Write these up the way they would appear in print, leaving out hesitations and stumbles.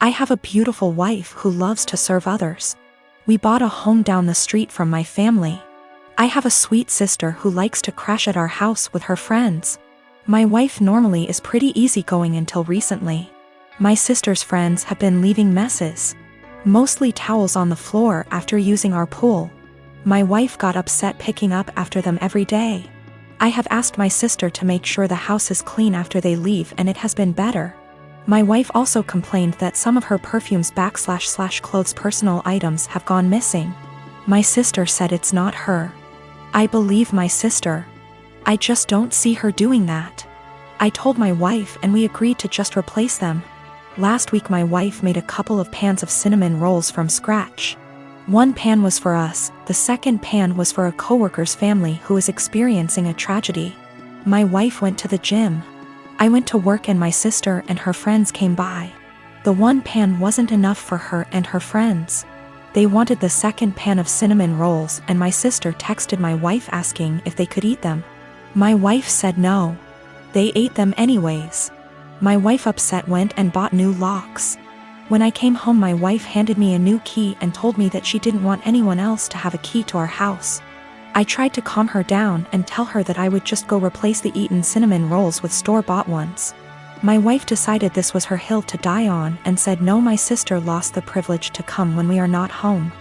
I have a beautiful wife who loves to serve others. We bought a home down the street from my family. I have a sweet sister who likes to crash at our house with her friends. My wife normally is pretty easygoing until recently. My sister's friends have been leaving messes, mostly towels on the floor after using our pool. My wife got upset picking up after them every day. I have asked my sister to make sure the house is clean after they leave, and it has been better. My wife also complained that some of her perfumes / clothes personal items have gone missing. My sister said it's not her. I believe my sister. I just don't see her doing that. I told my wife and we agreed to just replace them. Last week my wife made a couple of pans of cinnamon rolls from scratch. One pan was for us, the second pan was for a coworker's family who is experiencing a tragedy. My wife went to the gym. I went to work and my sister and her friends came by. The one pan wasn't enough for her and her friends. They wanted the second pan of cinnamon rolls and my sister texted my wife asking if they could eat them. My wife said no. They ate them anyways. My wife upset went and bought new locks. When I came home my wife handed me a new key and told me that she didn't want anyone else to have a key to our house. I tried to calm her down and tell her that I would just go replace the eaten cinnamon rolls with store-bought ones. My wife decided this was her hill to die on and said no, my sister lost the privilege to come when we are not home.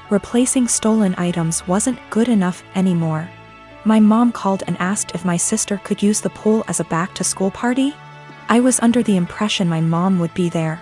Replacing stolen items wasn't good enough anymore. My mom called and asked if my sister could use the pool as a back-to-school party. I was under the impression my mom would be there.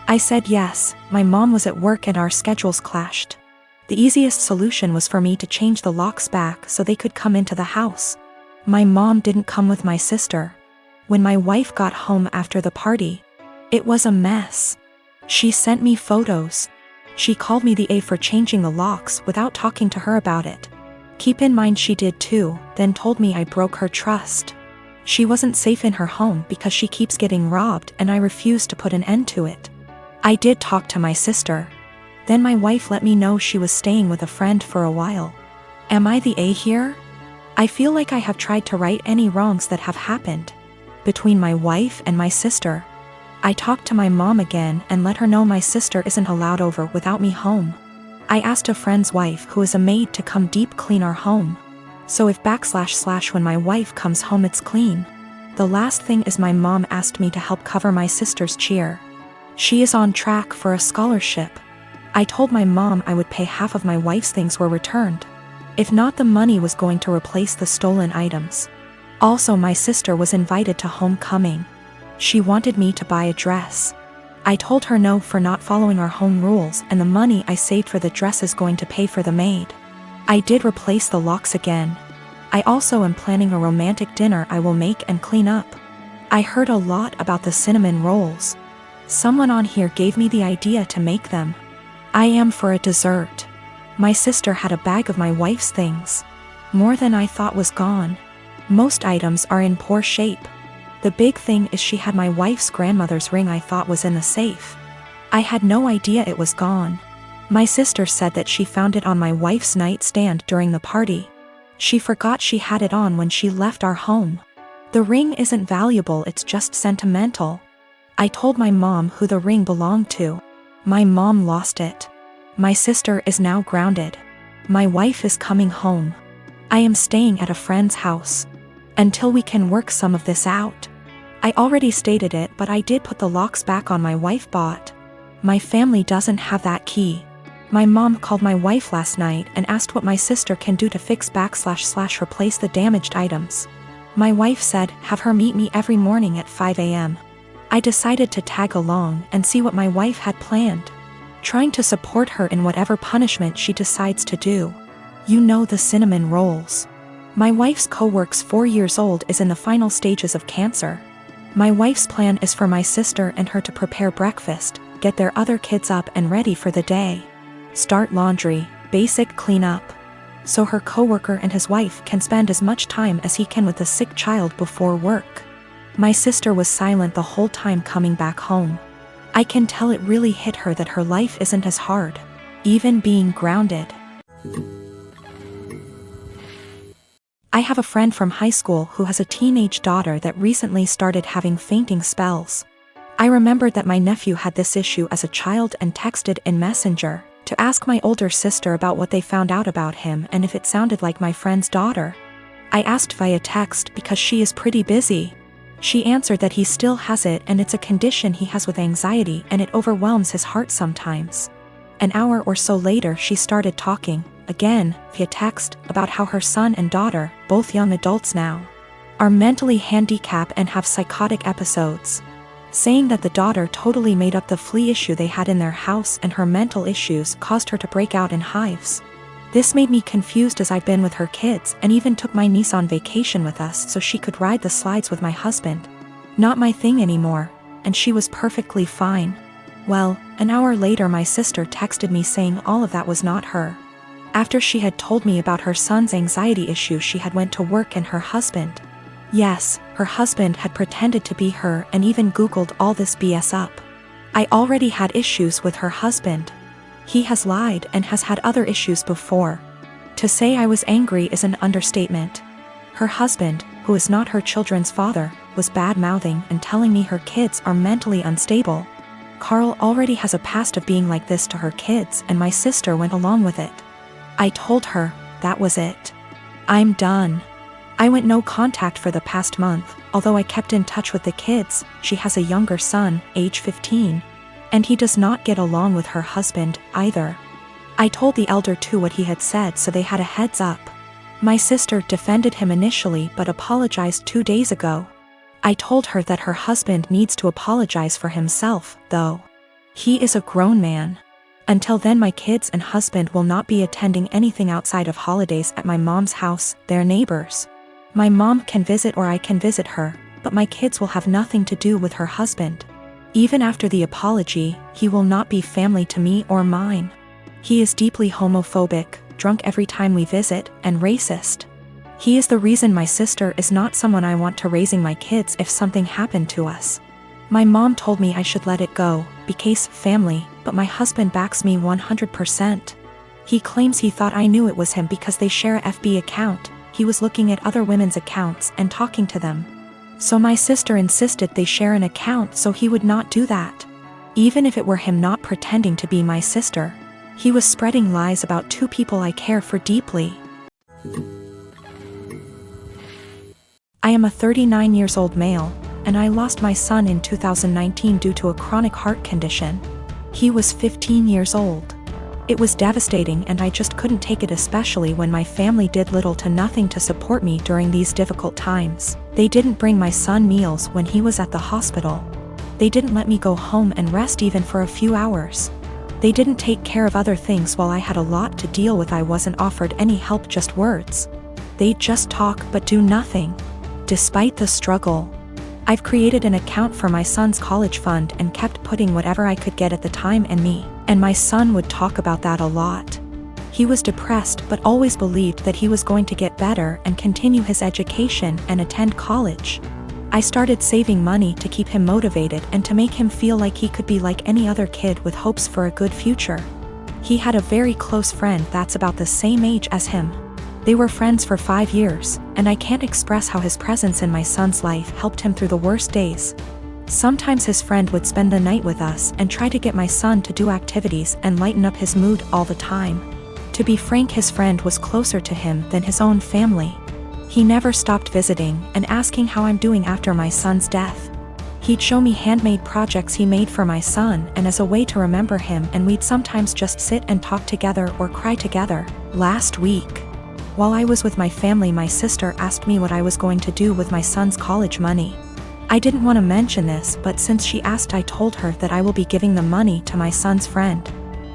I said yes. My mom was at work and our schedules clashed. The easiest solution was for me to change the locks back so they could come into the house. My mom didn't come with my sister. When my wife got home after the party, it was a mess. She sent me photos. She called me the A for changing the locks without talking to her about it. Keep in mind she did too, then told me I broke her trust. She wasn't safe in her home because she keeps getting robbed and I refused to put an end to it. I did talk to my sister. Then my wife let me know she was staying with a friend for a while. Am I the A here? I feel like I have tried to right any wrongs that have happened between my wife and my sister. I talked to my mom again and let her know my sister isn't allowed over without me home. I asked a friend's wife who is a maid to come deep clean our home. So if / when my wife comes home it's clean. The last thing is my mom asked me to help cover my sister's cheer. She is on track for a scholarship. I told my mom I would pay half of my wife's things were returned. If not, the money was going to replace the stolen items. Also, my sister was invited to homecoming. She wanted me to buy a dress. I told her no for not following our home rules, and the money I saved for the dress is going to pay for the maid. I did replace the locks again. I also am planning a romantic dinner I will make and clean up. I heard a lot about the cinnamon rolls. Someone on here gave me the idea to make them. I am for a dessert. My sister had a bag of my wife's things. More than I thought was gone. Most items are in poor shape. The big thing is she had my wife's grandmother's ring I thought was in the safe. I had no idea it was gone. My sister said that she found it on my wife's nightstand during the party. She forgot she had it on when she left our home. The ring isn't valuable, it's just sentimental. I told my mom who the ring belonged to. My mom lost it. My sister is now grounded. My wife is coming home. I am staying at a friend's house until we can work some of this out. I already stated it, but I did put the locks back on my wife bought. My family doesn't have that key. My mom called my wife last night and asked what my sister can do to fix / replace the damaged items. My wife said have her meet me every morning at 5 a.m. I decided to tag along and see what my wife had planned, trying to support her in whatever punishment she decides to do. You know, the cinnamon rolls. My wife's co-worker's 4 years old is in the final stages of cancer. My wife's plan is for my sister and her to prepare breakfast, get their other kids up and ready for the day, start laundry, basic cleanup, so her co-worker and his wife can spend as much time as he can with the sick child before work. My sister was silent the whole time coming back home. I can tell it really hit her that her life isn't as hard, even being grounded. I have a friend from high school who has a teenage daughter that recently started having fainting spells. I remembered that my nephew had this issue as a child and texted in Messenger to ask my older sister about what they found out about him and if it sounded like my friend's daughter. I asked via text because she is pretty busy. She answered that he still has it and it's a condition he has with anxiety and it overwhelms his heart sometimes. An hour or so later she started talking, again, via text, about how her son and daughter, both young adults now, are mentally handicapped and have psychotic episodes, saying that the daughter totally made up the flea issue they had in their house and her mental issues caused her to break out in hives. This made me confused as I've been with her kids and even took my niece on vacation with us so she could ride the slides with my husband. Not my thing anymore, and she was perfectly fine. Well, an hour later my sister texted me saying all of that was not her. After she had told me about her son's anxiety issue, she had went to work and her husband. Yes, her husband had pretended to be her and even Googled all this BS up. I already had issues with her husband. He has lied and has had other issues before. To say I was angry is an understatement. Her husband, who is not her children's father, was bad-mouthing and telling me her kids are mentally unstable. Carl already has a past of being like this to her kids and my sister went along with it. I told her, that was it. I'm done. I went no contact for the past month, although I kept in touch with the kids. She has a younger son, age 15. And he does not get along with her husband, either. I told the elder too what he had said so they had a heads up. My sister defended him initially but apologized 2 days ago. I told her that her husband needs to apologize for himself, though. He is a grown man. Until then my kids and husband will not be attending anything outside of holidays at my mom's house, their neighbors. My mom can visit or I can visit her, but my kids will have nothing to do with her husband. Even after the apology, he will not be family to me or mine. He is deeply homophobic, drunk every time we visit, and racist. He is the reason my sister is not someone I want to raising my kids if something happened to us. My mom told me I should let it go, because family, but my husband backs me 100%. He claims he thought I knew it was him because they share a FB account. He was looking at other women's accounts and talking to them. So my sister insisted they share an account so he would not do that. Even if it were him not pretending to be my sister, he was spreading lies about two people I care for deeply. I am a 39 years old male, and I lost my son in 2019 due to a chronic heart condition. He was 15 years old. It was devastating and I just couldn't take it, especially when my family did little to nothing to support me during these difficult times. They didn't bring my son meals when he was at the hospital. They didn't let me go home and rest even for a few hours. They didn't take care of other things while I had a lot to deal with. I wasn't offered any help, just words. They just talk but do nothing. Despite the struggle, I've created an account for my son's college fund and kept putting whatever I could get at the time, and my son would talk about that a lot. He was depressed but always believed that he was going to get better and continue his education and attend college. I started saving money to keep him motivated and to make him feel like he could be like any other kid with hopes for a good future. He had a very close friend that's about the same age as him. They were friends for 5 years, and I can't express how his presence in my son's life helped him through the worst days. Sometimes his friend would spend the night with us and try to get my son to do activities and lighten up his mood all the time. To be frank, his friend was closer to him than his own family. He never stopped visiting and asking how I'm doing after my son's death. He'd show me handmade projects he made for my son and as a way to remember him, and we'd sometimes just sit and talk together or cry together. Last week, while I was with my family, my sister asked me what I was going to do with my son's college money. I didn't want to mention this, but since she asked, I told her that I will be giving the money to my son's friend.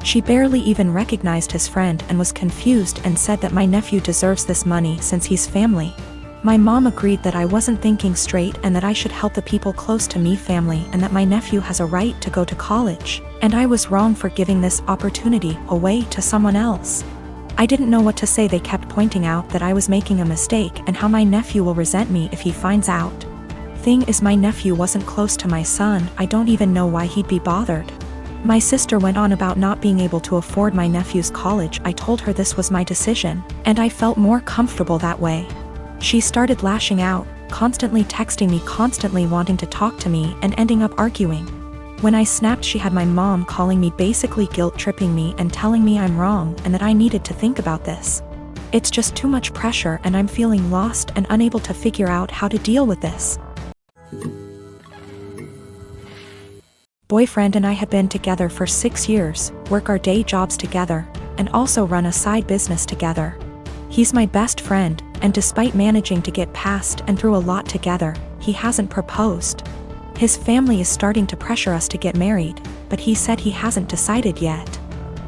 She barely even recognized his friend and was confused and said that my nephew deserves this money since he's family. My mom agreed that I wasn't thinking straight and that I should help the people close to me, family, and that my nephew has a right to go to college, and I was wrong for giving this opportunity away to someone else. I didn't know what to say. They kept pointing out that I was making a mistake and how my nephew will resent me if he finds out. Thing is, my nephew wasn't close to my son. I don't even know why he'd be bothered. My sister went on about not being able to afford my nephew's college. I told her this was my decision, and I felt more comfortable that way. She started lashing out, constantly texting me, constantly wanting to talk to me, and ending up arguing. When I snapped, she had my mom calling me, basically guilt-tripping me and telling me I'm wrong and that I needed to think about this. It's just too much pressure and I'm feeling lost and unable to figure out how to deal with this. Boyfriend and I had been together for 6 years, work our day jobs together, and also run a side business together. He's my best friend, and despite managing to get past and through a lot together, he hasn't proposed. His family is starting to pressure us to get married, but he said he hasn't decided yet.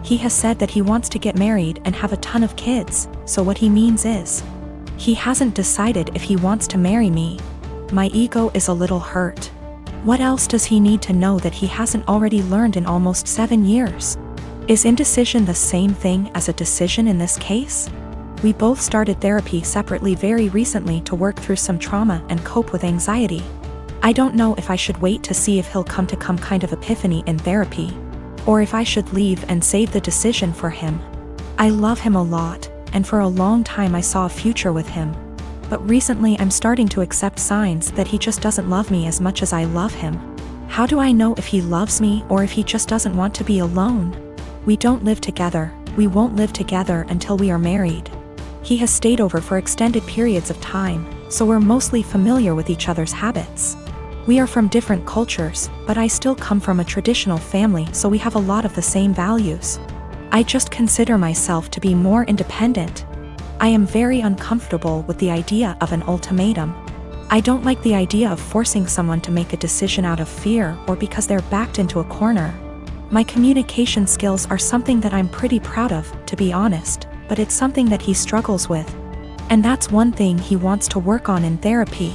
He has said that he wants to get married and have a ton of kids, so what he means is, he hasn't decided if he wants to marry me. My ego is a little hurt. What else does he need to know that he hasn't already learned in almost 7 years? Is indecision the same thing as a decision in this case? We both started therapy separately very recently to work through some trauma and cope with anxiety. I don't know if I should wait to see if he'll come to kind of epiphany in therapy, or if I should leave and save the decision for him. I love him a lot, and for a long time I saw a future with him. But recently I'm starting to accept signs that he just doesn't love me as much as I love him. How do I know if he loves me or if he just doesn't want to be alone? We don't live together, we won't live together until we are married. He has stayed over for extended periods of time, so we're mostly familiar with each other's habits. We are from different cultures, but I still come from a traditional family, so we have a lot of the same values. I just consider myself to be more independent. I am very uncomfortable with the idea of an ultimatum. I don't like the idea of forcing someone to make a decision out of fear or because they're backed into a corner. My communication skills are something that I'm pretty proud of, to be honest, but it's something that he struggles with. And that's one thing he wants to work on in therapy.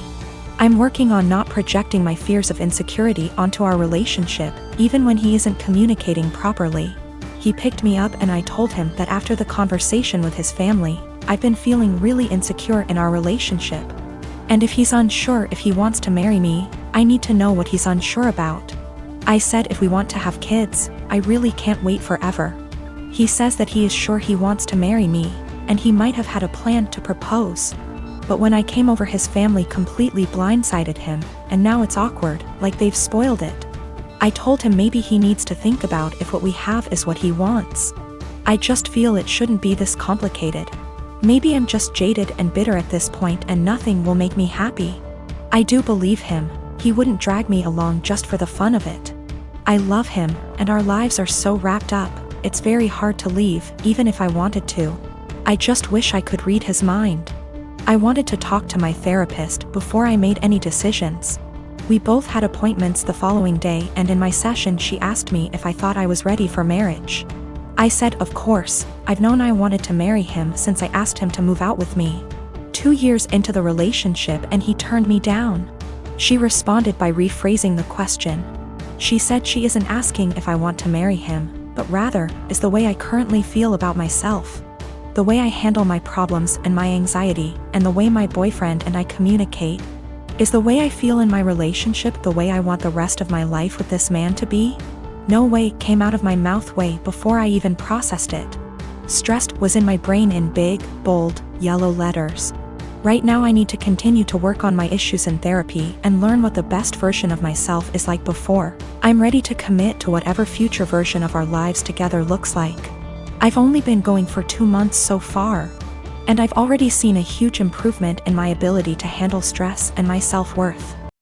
I'm working on not projecting my fears of insecurity onto our relationship, even when he isn't communicating properly. He picked me up and I told him that after the conversation with his family, I've been feeling really insecure in our relationship. And if he's unsure if he wants to marry me, I need to know what he's unsure about. I said if we want to have kids, I really can't wait forever. He says that he is sure he wants to marry me, and he might have had a plan to propose. But when I came over, his family completely blindsided him, and now it's awkward, like they've spoiled it. I told him maybe he needs to think about if what we have is what he wants. I just feel it shouldn't be this complicated. Maybe I'm just jaded and bitter at this point and nothing will make me happy. I do believe him, he wouldn't drag me along just for the fun of it. I love him, and our lives are so wrapped up, it's very hard to leave, even if I wanted to. I just wish I could read his mind. I wanted to talk to my therapist before I made any decisions. We both had appointments the following day, and in my session she asked me if I thought I was ready for marriage. I said of course, I've known I wanted to marry him since I asked him to move out with me. 2 years into the relationship and he turned me down. She responded by rephrasing the question. She said she isn't asking if I want to marry him, but rather, is the way I currently feel about myself. The way I handle my problems and my anxiety, and the way my boyfriend and I communicate. Is the way I feel in my relationship the way I want the rest of my life with this man to be? No way came out of my mouth way before I even processed it. Stressed was in my brain in big, bold, yellow letters. Right now I need to continue to work on my issues in therapy and learn what the best version of myself is like before I'm ready to commit to whatever future version of our lives together looks like. I've only been going for 2 months so far, and I've already seen a huge improvement in my ability to handle stress and my self-worth.